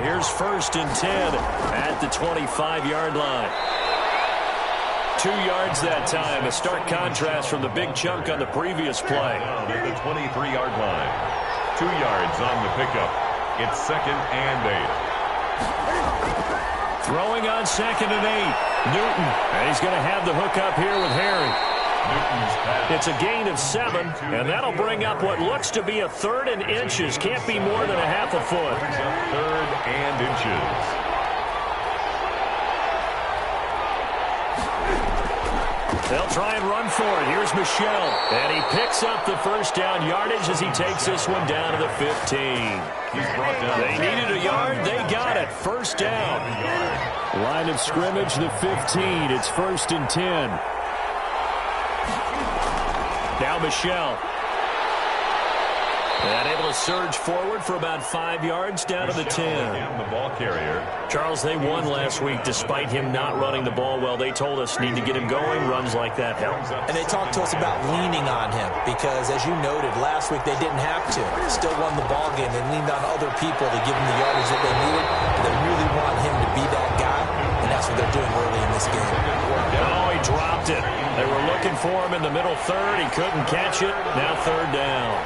Here's 1st and 10 at the 25-yard line. 2 yards that time, a stark contrast from the big chunk on the previous play. At the 23-yard line. 2 yards on the pickup. It's 2nd and 8. Throwing on 2nd and 8. Newton, and he's going to have the hook up here with Harry. It's a gain of 7, and that'll bring up what looks to be a 3rd and inches. Can't be more than a half a foot. 3rd and inches. They'll try and run for it. Here's Michel, and he picks up the 1st down yardage as he takes this one down to the 15. They needed a yard. They got it. 1st down. Line of scrimmage, the 15. It's 1st and 10. Now Michel. And able to surge forward for about 5 yards down to the 10. The ball carrier. Charles, they won last week despite him not running the ball well. They told us need to get him going. Runs like that help. And they talked to us about leaning on him because, as you noted, last week they didn't have to. Still won the ball game. They leaned on other people to give him the yardage that they needed. They really want him to be that guy, and that's what they're doing early in this game. Oh, he dropped it. They were looking for him in the middle 3rd. He couldn't catch it. Now 3rd down.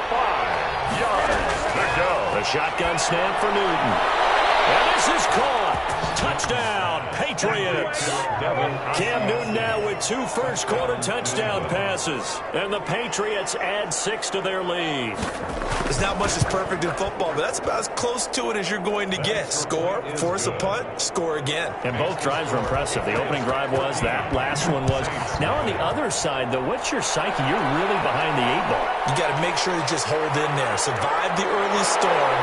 5 yards to go. The shotgun snap for Newton. And this is caught. Touchdown, Patriots. Cam Newton now with 2 first-quarter touchdown passes. And the Patriots add 6 to their lead. There's not much that's perfect in football, but that's about as close to it as you're going to get. Score, force a punt, score again. And both drives were impressive. The opening drive was, that last one was. Now on the other side, though, what's your psyche? You're really behind the 8 ball. You got to make sure to just hold in there. Survive the early storm,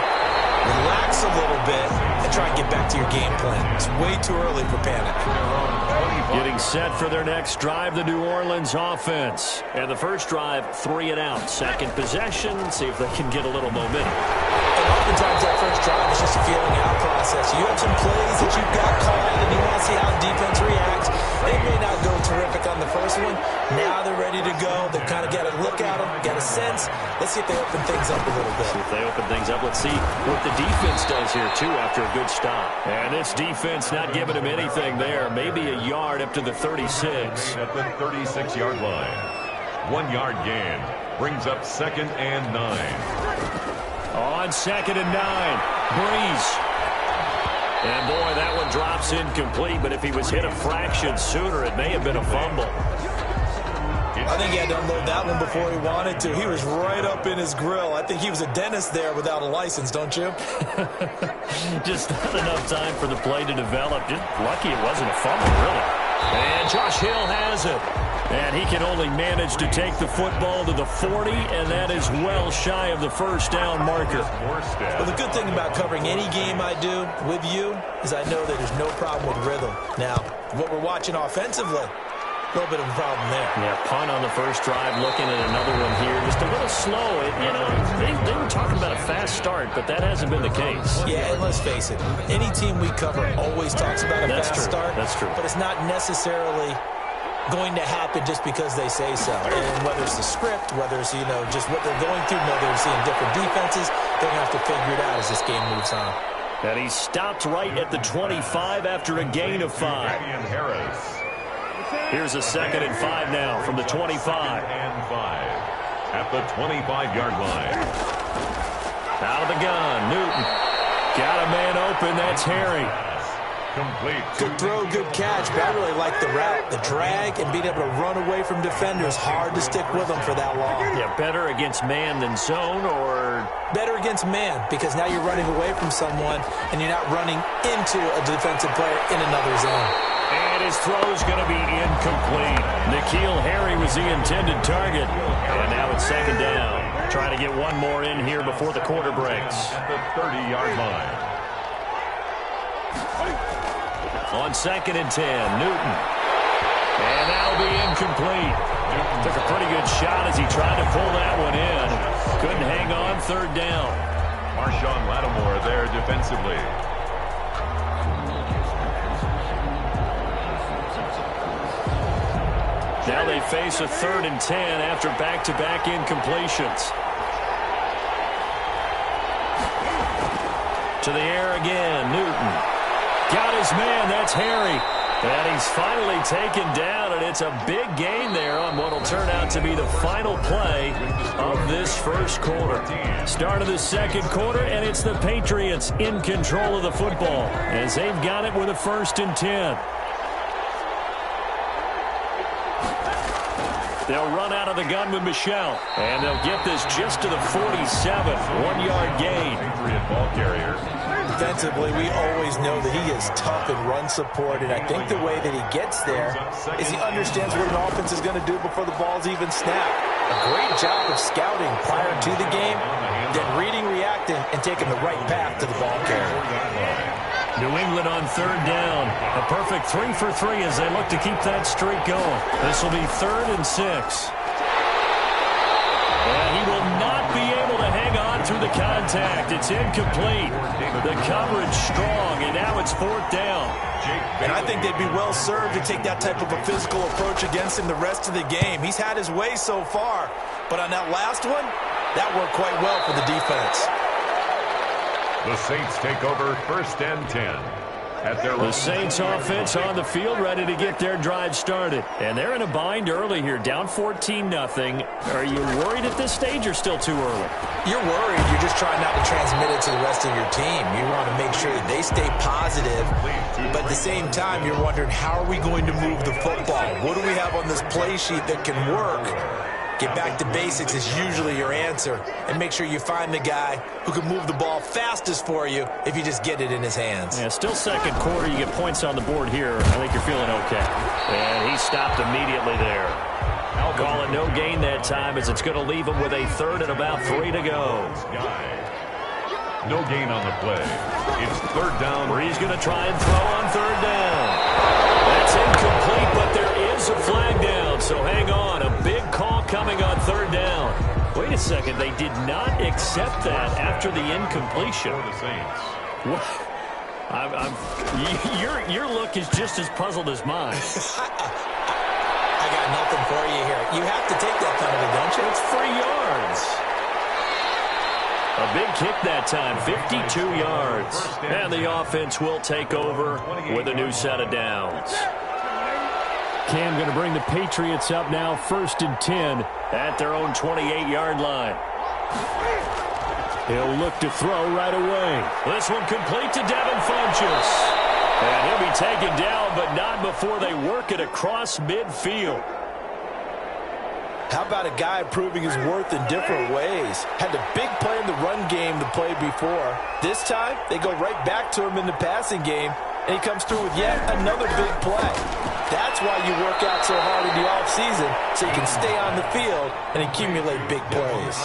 relax a little bit, and try and get back to your game plan. It's way too early for panic. Getting set for their next drive, the New Orleans offense. And the first drive, 3 and out. Second possession, see if they can get a little momentum. And oftentimes that first drive is just a feeling out process. You have some plays that you've got called, and you want to see how the defense reacts. They may not go terrific on the first one. Now they're ready to go. They've kind of got to look at them, get a sense. Let's see if they open things up a little bit. See if they open things up. Let's see what the defense does here, too, after a good stop. And this defense not giving him anything there. Maybe a yard up to the 36. At the 36-yard line. 1 yard gain. Brings up 2nd and 9. On 2nd and 9. Breeze. And, boy, that one drops incomplete. But if he was hit a fraction sooner, it may have been a fumble. I think he had to unload that one before he wanted to. He was right up in his grill. I think he was a dentist there without a license, don't you? Just not enough time for the play to develop. Just lucky it wasn't a fumble, really. And Josh Hill has it. And he can only manage to take the football to the 40, and that is well shy of the 1st down marker. Well, the good thing about covering any game I do with you is I know that there's no problem with rhythm. Now, what we're watching offensively, a little bit of a problem there. Yeah, punt on the first drive, looking at another one here. Just a little slow. They were talking about a fast start, but that hasn't been the case. Yeah, and let's face it, any team we cover always talks about a fast start. That's true. But it's not necessarily going to happen just because they say so. And whether it's the script, whether it's, just what they're going through, whether they're seeing different defenses, they're going to have to figure it out as this game moves on. And he stopped right at the 25 after a gain of 5. Here's a 2nd and 5 now from the 25. 2nd and 5 at the 25-yard line. Out of the gun, Newton. Got a man open, that's Harry. Complete. Good throw, good catch, but I really like the route, the drag, and being able to run away from defenders. Hard to stick with them for that long. Yeah, better against man than zone, or? Better against man, because now you're running away from someone, and you're not running into a defensive player in another zone. And his throw's going to be incomplete. N'Keal Harry was the intended target. And now it's 2nd down. Trying to get one more in here before the quarter breaks. At the 30-yard line. On 2nd and 10, Newton. And that'll be incomplete. Took a pretty good shot as he tried to pull that one in. Couldn't hang on, 3rd down. Marshawn Lattimore there defensively. Now they face a 3rd and 10 after back-to-back incompletions. To the air again, Newton. Got his man, that's Harry. And he's finally taken down, and it's a big gain there on what will turn out to be the final play of this first quarter. Start of the second quarter, and it's the Patriots in control of the football as they've got it with a 1st and 10. They'll run out of the gun with Michel, and they'll get this just to the 47, 1-yard gain. Patriot ball carrier. Defensively, we always know that he is tough in run support, and I think the way that he gets there is he understands what an offense is going to do before the ball's even snapped. A great job of scouting prior to the game, then reading, reacting, and taking the right path to the ball carrier. New England on 3rd down. A perfect 3 for 3 as they look to keep that streak going. This will be 3rd and 6. And he will not be able to hang on through the contact. It's incomplete. The coverage strong, and now it's 4th down. And I think they'd be well served to take that type of a physical approach against him the rest of the game. He's had his way so far, but on that last one, that worked quite well for the defense. The Saints take over 1st and 10. The Saints offense on the field, ready to get their drive started. And they're in a bind early here, down 14-0. Are you worried at this stage or still too early? You're worried. You're just trying not to transmit it to the rest of your team. You want to make sure that they stay positive, but at the same time, you're wondering, how are we going to move the football? What do we have on this play sheet that can work? Get back to basics is usually your answer, and make sure you find the guy who can move the ball fastest for you if you just get it in his hands. Yeah, still second quarter. You get points on the board here. I think you're feeling okay. And he stopped immediately there. I'll call it no gain that time as it's going to leave him with a 3rd and about 3 to go. No gain on the play. It's 3rd down. Bree's going to try and throw on 3rd down. That's incomplete, but there is a flag down, so hang on. A big call coming on 3rd down. Wait a second. They did not accept that after the incompletion. For the Saints. What? Your look is just as puzzled as mine. I got nothing for you here. You have to take that penalty, don't you? It's 3 yards. A big kick that time, 52 yards. And the offense will take over with a new set of downs. Cam going to bring the Patriots up now, 1st and 10 at their own 28-yard line. He'll look to throw right away. This one complete to Devin Funchess. And he'll be taken down, but not before they work it across midfield. How about a guy proving his worth in different ways? Had a big play in the run game the play before. This time, they go right back to him in the passing game, and he comes through with yet another big play. That's why you work out so hard in the offseason, so you can stay on the field and accumulate big plays.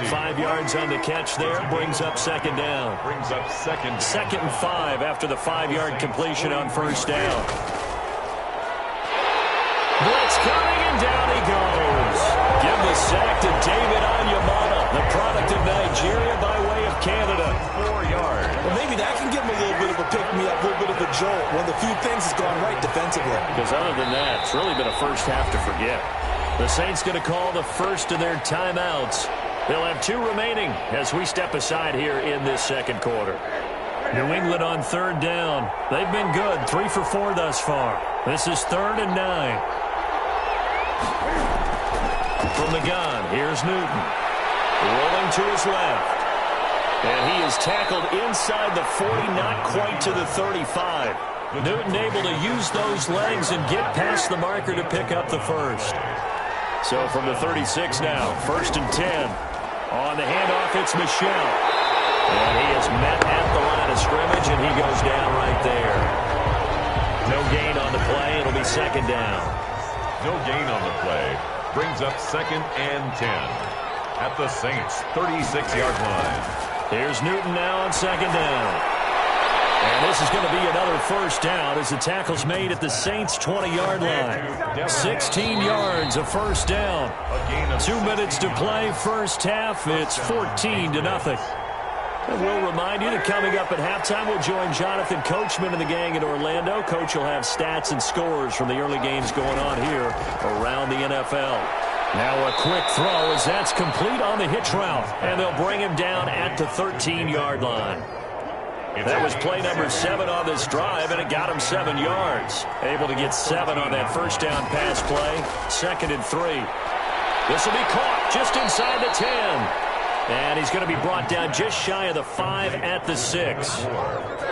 5 yards on the catch there, brings up 2nd down. Brings up 2nd. 2nd and 5 after the 5-yard completion on 1st down. Blitz coming, and down he goes. Give the sack to David Onyemata, the product of Nigeria by way of Canada. 4 yards. Well, maybe that can give him a little bit of a pick-me-up, a little bit of a jolt. One of the few things has gone right defensively. Because other than that, it's really been a first half to forget. The Saints going to call the first of their timeouts. They'll have 2 remaining as we step aside here in this second quarter. New England on 3rd down. They've been good, 3 for 4 thus far. This is 3rd and 9. From the gun, here's Newton. Rolling to his left. And he is tackled inside the 40, not quite to the 35. Newton able to use those legs and get past the marker to pick up the first. So from the 36 now, 1st and 10. On the handoff, it's Michel. And he is met at the line of scrimmage, and he goes down right there. No gain on the play. It'll be 2nd down. No gain on the play. Brings up 2nd and 10 at the Saints' 36-yard line. Here's Newton now on 2nd down. And this is going to be another 1st down as the tackle's made at the Saints' 20-yard line. 16 yards, a 1st down. 2 minutes to play, 1st half. It's 14-0. And we'll remind you that coming up at halftime, we'll join Jonathan Coachman and the gang in Orlando. Coach will have stats and scores from the early games going on here around the NFL. Now a quick throw as that's complete on the hitch route. And they'll bring him down at the 13-yard line. That was play number 7 on this drive, and it got him 7 yards. Able to get 7 on that first down pass play. 2nd and 3. This will be caught just inside the 10. And he's going to be brought down just shy of the 5 at the 6.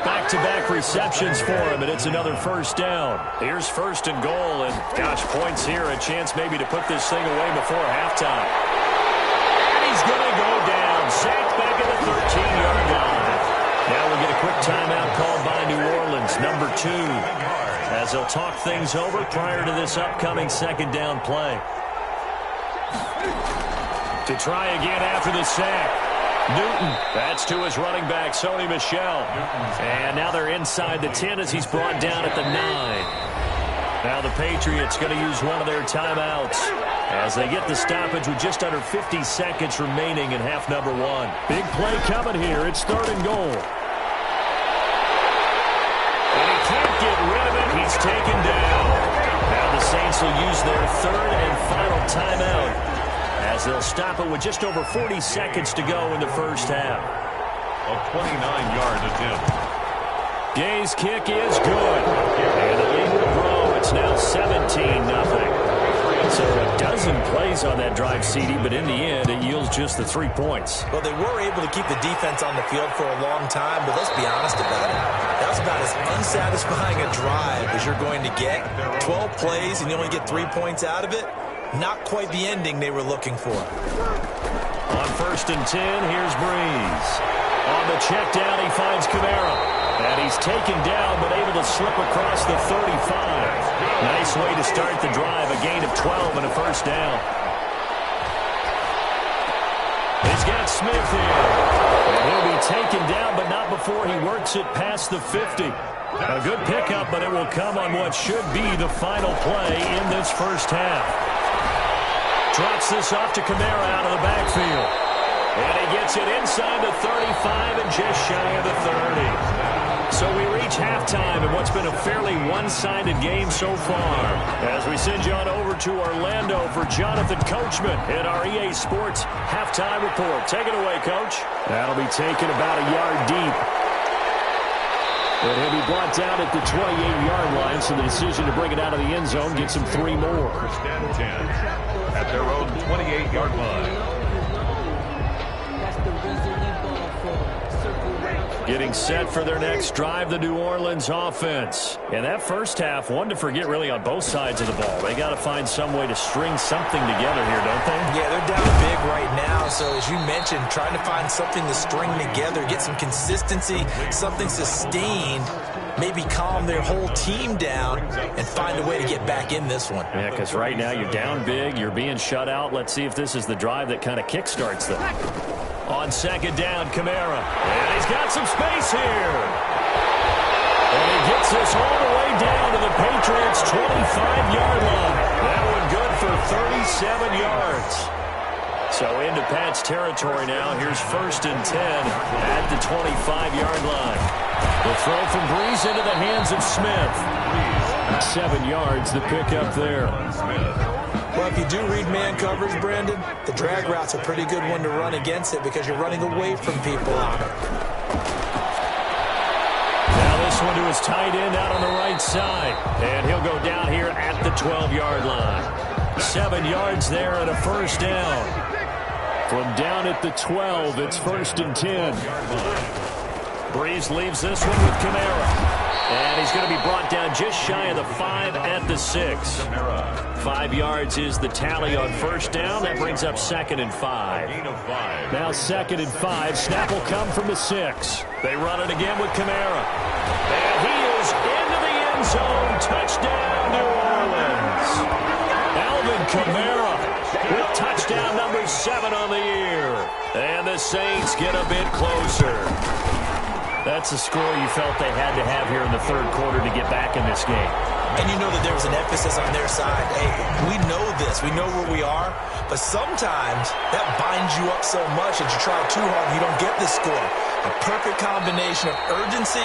Back-to-back receptions for him, and it's another first down. Here's 1st and goal, and gosh, points here, a chance maybe to put this thing away before halftime. And he's going to go down, sacked back at the 13-yard line. Now we'll get a quick timeout called by New Orleans, number 2, as they'll talk things over prior to this upcoming 2nd down play. To try again after the sack. Newton, that's to his running back, Sony Michel. And now they're inside the 10 as he's brought down at the 9. Now the Patriots going to use one of their timeouts as they get the stoppage with just under 50 seconds remaining in half number 1. Big play coming here. It's 3rd and goal. And he can't get rid of it. He's taken down. Now the Saints will use their 3rd and final timeout, as they'll stop it with just over 40 seconds to go in the first half. A 29-yard attempt. Gay's kick is good. And the lead will grow. It's now 17-0. So a dozen plays on that drive, CD, but in the end, it yields just the 3 points. Well, they were able to keep the defense on the field for a long time, but let's be honest about it. That was about as unsatisfying a drive as you're going to get. 12 plays and you only get 3 points out of it. Not quite the ending they were looking for. On 1st and 10, here's Breeze. On the check down, he finds Kamara. And he's taken down, but able to slip across the 35. Nice way to start the drive. A gain of 12 and a first down. He's got Smith here. And he'll be taken down, but not before he works it past the 50. A good pickup, but it will come on what should be the final play in this first half. Drops this off to Kamara out of the backfield. And he gets it inside the 35 and just shy of the 30. So we reach halftime in what's been a fairly one-sided game so far. As we send you on over to Orlando for Jonathan Coachman in our EA Sports Halftime Report. Take it away, Coach. That'll be taken about a yard deep. And he'll be brought down at the 28-yard line, so the decision to bring it out of the end zone gets him 3 more. 1st and 10 at their own 28-yard line. Getting set for their next drive, the New Orleans offense. In that first half, one to forget really on both sides of the ball. They got to find some way to string something together here, don't they? Yeah, they're down big right now. So as you mentioned, trying to find something to string together, get some consistency, something sustained, maybe calm their whole team down and find a way to get back in this one. Yeah, because right now you're down big, you're being shut out. Let's see if this is the drive that kind of kickstarts them. On 2nd down, Kamara. And he's got some space here. And he gets this all the way down to the Patriots' 25-yard line. That one good for 37 yards. So into Pat's territory now. Here's 1st and 10 at the 25-yard line. The throw from Breeze into the hands of Smith. 7 yards, the pickup there. Well, if you do read man coverage, Brandon, the drag route's a pretty good one to run against it because you're running away from people on it. Now this one to his tight end out on the right side. And he'll go down here at the 12-yard line. 7 yards there and a first down. From down at the 12, it's 1st and 10. Breeze leaves this one with Kamara. And he's going to be brought down just shy of the 5 at the 6. 5 yards is the tally on first down. That brings up 2nd and 5. Now 2nd and 5. Snap will come from the 6. They run it again with Kamara. And he is into the end zone. Touchdown, New Orleans. Alvin Kamara with touchdown number 7 on the year. And the Saints get a bit closer. That's a score you felt they had to have here in the 3rd quarter to get back in this game. And you know that there was an emphasis on their side. Hey, we know this. We know where we are. But sometimes that binds you up so much that you try too hard and you don't get the score. A perfect combination of urgency,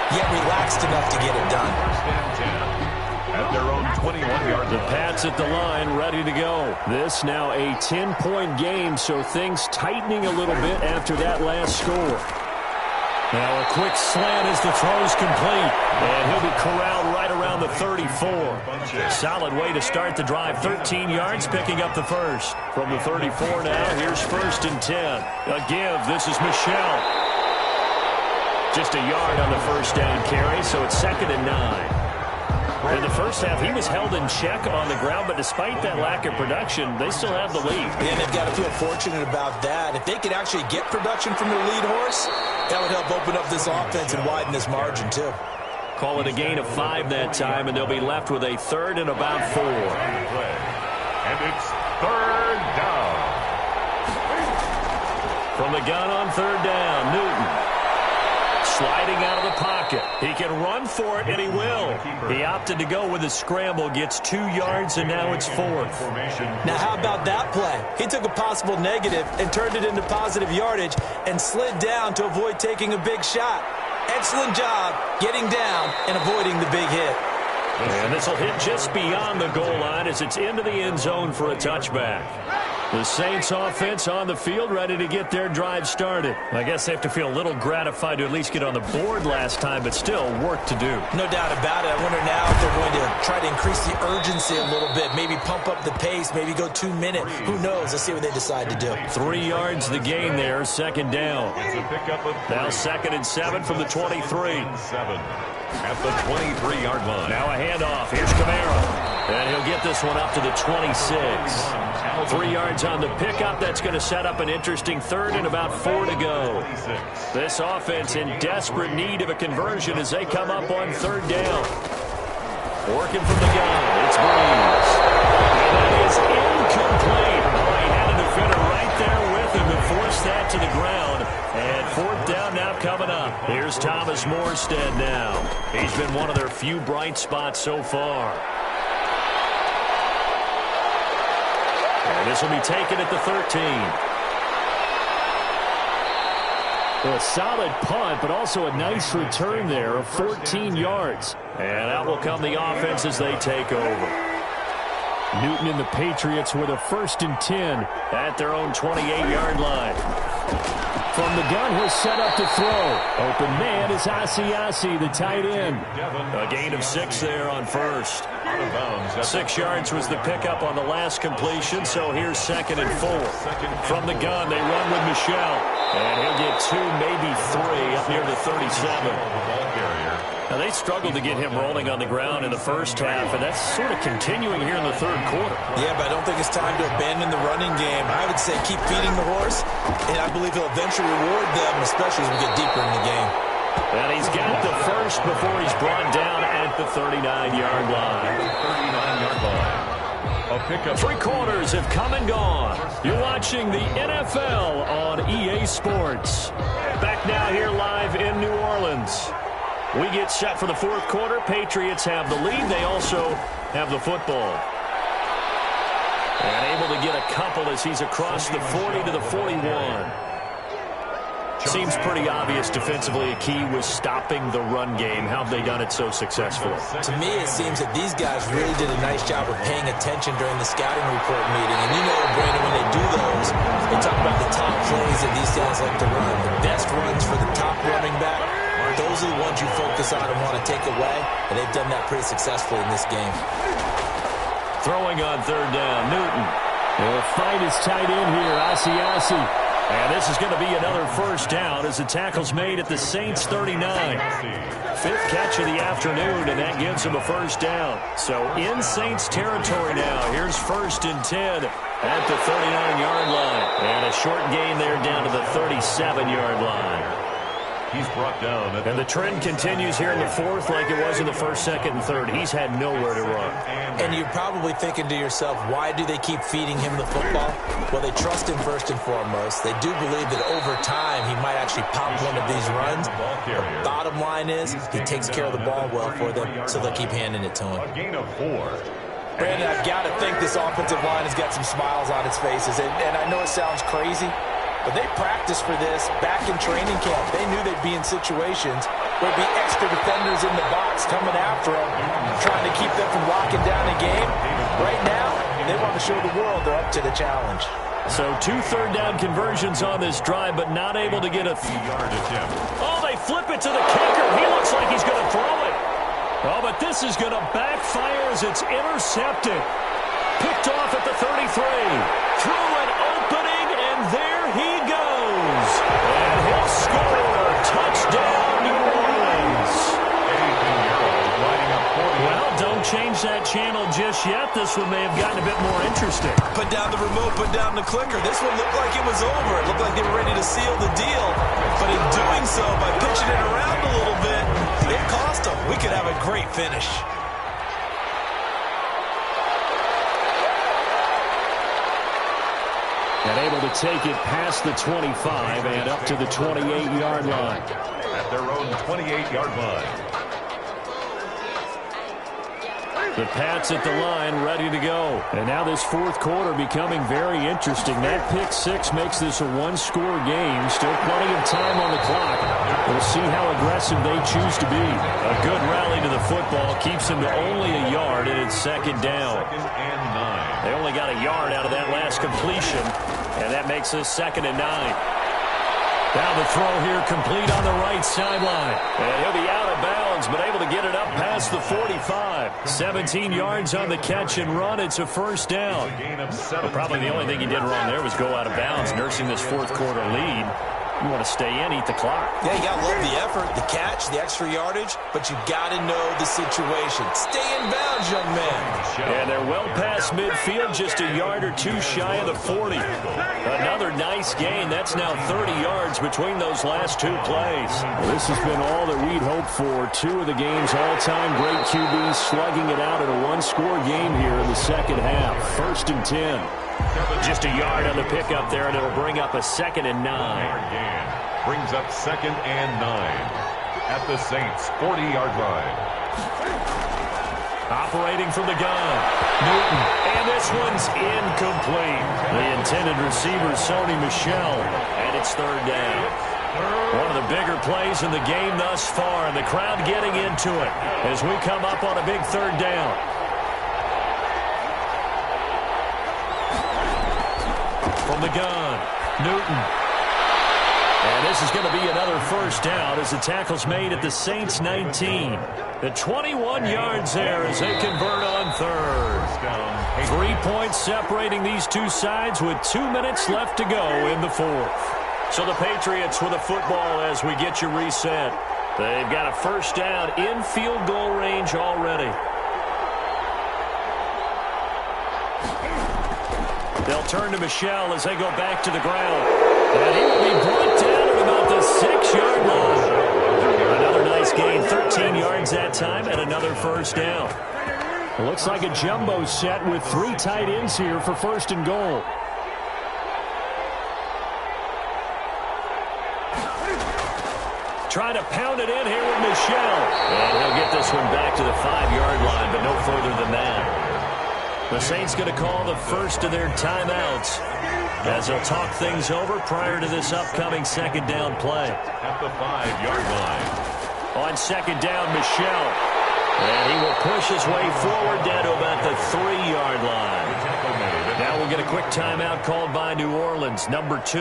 yet relaxed enough to get it done. At their own 21-yard line. The Pats at the line, ready to go. This now a 10-point game, so things tightening a little bit after that last score. Now a quick slant as the throw's complete. And he'll be corralled right around the 34. Solid way to start the drive. 13 yards, picking up the first. From the 34 now, here's 1st and 10. A give. This is Michel. Just a yard on the first down carry, so it's 2nd and 9. In the first half, he was held in check on the ground, but despite that lack of production, they still have the lead. And they've got to feel fortunate about that. If they could actually get production from their lead horse, that would help open up this offense and widen this margin, too. Call it a gain of 5 that time, and they'll be left with a 3rd and about 4. And it's 3rd down. From the gun on 3rd down, Newton. Sliding out of the pocket. He can run for it, and he will. He opted to go with a scramble, gets 2 yards, and now it's 4th. Now, how about that play? He took a possible negative and turned it into positive yardage and slid down to avoid taking a big shot. Excellent job getting down and avoiding the big hit. And this will hit just beyond the goal line as it's into the end zone for a touchback. The Saints offense on the field, ready to get their drive started. I guess they have to feel a little gratified to at least get on the board last time, but still work to do. No doubt about it. I wonder now if they're going to try to increase the urgency a little bit, maybe pump up the pace, maybe go 2 minutes. Who knows? Let's see what they decide to do. 3 yards the gain there, 2nd down. Now 2nd and 7 from the 23. At the 23-yard line. Now a handoff. Here's Kamara. And he'll get this one up to the 26. 3 yards on the pickup. That's going to set up an interesting 3rd and about 4 to go. This offense in desperate need of a conversion as they come up on 3rd down. Working from the gun. It's Breeze. And that is incomplete. Oh, he had a defender right there with him and forced that to the ground. And 4th down now coming up. Here's Thomas Morstead now. He's been one of their few bright spots so far. And this will be taken at the 13. Well, a solid punt, but also a nice return there of 14 yards. And out will come the offense as they take over. Newton and the Patriots with a 1st and 10 at their own 28-yard line. From the gun, he'll set up to throw. Open man is Asiasi, the tight end. A gain of 6 there on 1st. 6 yards was the pickup on the last completion, so here's 2nd and 4. From the gun, they run with Michel. And he'll get 2, maybe 3 up near the 37. Now, they struggled to get him rolling on the ground in the first half, and that's sort of continuing here in the 3rd quarter. Yeah, but I don't think it's time to abandon the running game. I would say keep feeding the horse, and I believe he'll eventually reward them, especially as we get deeper in the game. And he's got the first before he's brought down at the 39-yard line. 39-yard line. A pickup. 3 quarters have come and gone. You're watching the NFL on EA Sports. Back now here live in New Orleans. We get set for the 4th quarter. Patriots have the lead. They also have the football. And able to get a couple as he's across the 40 to the 41. Seems pretty obvious defensively a key was stopping the run game. How have they done it so successfully? To me, it seems that these guys really did a nice job of paying attention during the scouting report meeting. And you know, Brandon, when they do those, they talk about the top plays that these guys like to run. The best runs for the top running back. Those are the ones you focus on and want to take away, and they've done that pretty successfully in this game. Throwing on 3rd down, Newton. They'll fight his tight end here, Asiasi. And this is going to be another 1st down as the tackle's made at the Saints 39. 5th catch of the afternoon, and that gives him a 1st down. So in Saints territory now. Here's 1st and 10 at the 39-yard line. And a short gain there down to the 37-yard line. He's brought down. And the trend continues here in the 4th like it was in the 1st, 2nd, and 3rd. He's had nowhere to run. And you're probably thinking to yourself, why do they keep feeding him the football? Well, they trust him first and foremost. They do believe that over time he might actually pop one of these runs. The bottom line is he takes care of the ball well for them, so they'll keep handing it to him. A gain of 4. Brandon, I've got to think this offensive line has got some smiles on its faces. And I know it sounds crazy, but they practiced for this back in training camp. They knew they'd be in situations where there'd be extra defenders in the box coming after them, trying to keep them from locking down the game. Right now, they want to show the world they're up to the challenge. So 2 third down conversions on this drive, but not able to get a 3-yard attempt. Oh, they flip it to the kicker. He looks like he's going to throw it. Oh, but this is going to backfire as it's intercepted. Picked off at the 33. Through an opening, and there he goes. And he'll score. Touchdown, New Orleans. Well, don't change that channel just yet. This one may have gotten a bit more interesting. Put down the remote, put down the clicker. This one looked like it was over. It looked like they were ready to seal the deal. But in doing so, by pitching it around a little bit, it cost them. We could have a great finish. And able to take it past the 25 and up to the 28-yard line. At their own 28-yard line. The Pats at the line, ready to go. And now this fourth quarter becoming very interesting. That pick six makes this a one-score game. Still plenty of time on the clock. We'll see how aggressive they choose to be. A good rally to the football keeps them to only a yard, and it's second down. Second and 9. They only got a yard out of that last completion, and that makes this 2nd and 9. Now the throw here complete on the right sideline. And he'll be out of bounds, but able to get it up past the 45. 17 yards on the catch and run. It's a first down. But probably the only thing he did wrong there was go out of bounds, nursing this fourth quarter lead. You want to stay in, eat the clock. Yeah, you got to love the effort, the catch, the extra yardage, but you got to know the situation. Stay in bounds, young man. And they're well past midfield, just a yard or two shy of the 40. Another nice gain. That's now 30 yards between those last two plays. Well, this has been all that we'd hoped for. Two of the game's all-time great QBs slugging it out in a one-score game here in the second half. 1st and 10. Just a yard on the pickup there, and it'll bring up a 2nd and 9. Brings up 2nd and 9 at the Saints' 40-yard line. Operating from the gun, Newton, and this one's incomplete. The intended receiver, Sony Michel, and it's 3rd down. One of the bigger plays in the game thus far, and the crowd getting into it as we come up on a big 3rd down. From the gun, Newton. And this is going to be another first down as the tackle's made at the Saints' 19. The 21 yards there as they convert on 3rd. 3 points separating these two sides with 2 minutes left to go in the 4th. So the Patriots with a football as we get you reset. They've got a first down in field goal range already. They'll turn to Michel as they go back to the ground. And he will be brought down at about the 6-yard line. Another nice gain, 13 yards that time, and another first down. It looks like a jumbo set with 3 tight ends here for 1st and goal. Trying to pound it in here with Michel. And he'll get this one back to the 5-yard line, but no further than that. The Saints going to call the first of their timeouts as they'll talk things over prior to this upcoming 2nd down play. At the 5-yard line. On 2nd down, Michel. And he will push his way forward down to about the 3-yard line. Now we'll get a quick timeout called by New Orleans, number 2,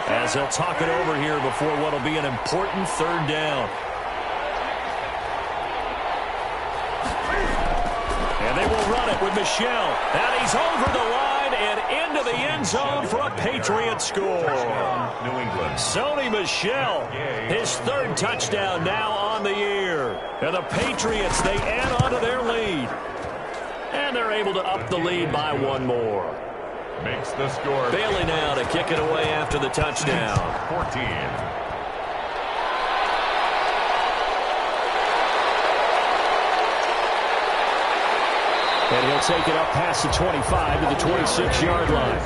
as they'll talk it over here before what will be an important 3rd down. And they will run it with Michel. And he's over the line and into the end zone for a Patriot score. New England. Sony Michel, his 3rd touchdown now on the year. And the Patriots, they add on to their lead. And they're able to up the lead by 1 more. Makes the score. Bailey now to kick it away after the touchdown. 14. And he'll take it up past the 25 to the 26-yard line.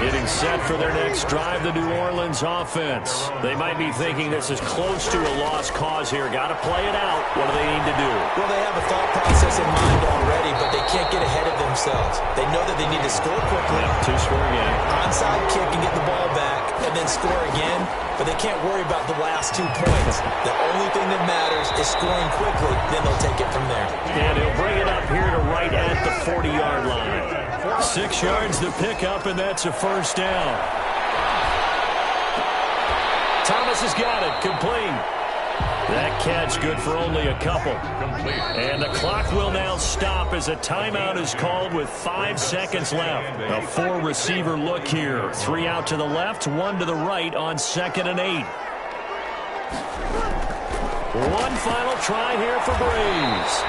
Getting set for their next drive, the New Orleans offense. They might be thinking this is close to a lost cause here. Got to play it out. What do they need to do? Well, they have a thought process in mind already, but they can't get ahead of themselves. They know that they need to score quickly. Yeah, 2-score game. Onside kick and get the ball back, and then score again. But they can't worry about the last 2 points. The only thing that matters is scoring quickly. Then they'll take it from there. And he'll bring it up here to right at the 40-yard line. 6 yards to pick up, and that's a first down. Thomas Pass has got it. Complete. That catch good for only a couple. Complete. And the clock will now stop as a timeout is called with 5 seconds left. A 4-receiver look here. 3 out to the left, 1 to the right on 2nd and 8. One final try here for Breeze.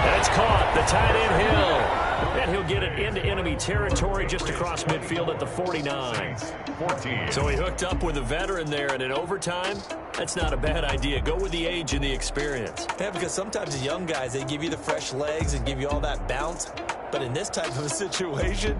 That's caught. The tight end Hill. And he'll get it into enemy territory just across midfield at the 49. 14. So he hooked up with a veteran there, and in overtime, that's not a bad idea. Go with the age and the experience. Yeah, because sometimes the young guys, they give you the fresh legs and give you all that bounce. But in this type of a situation,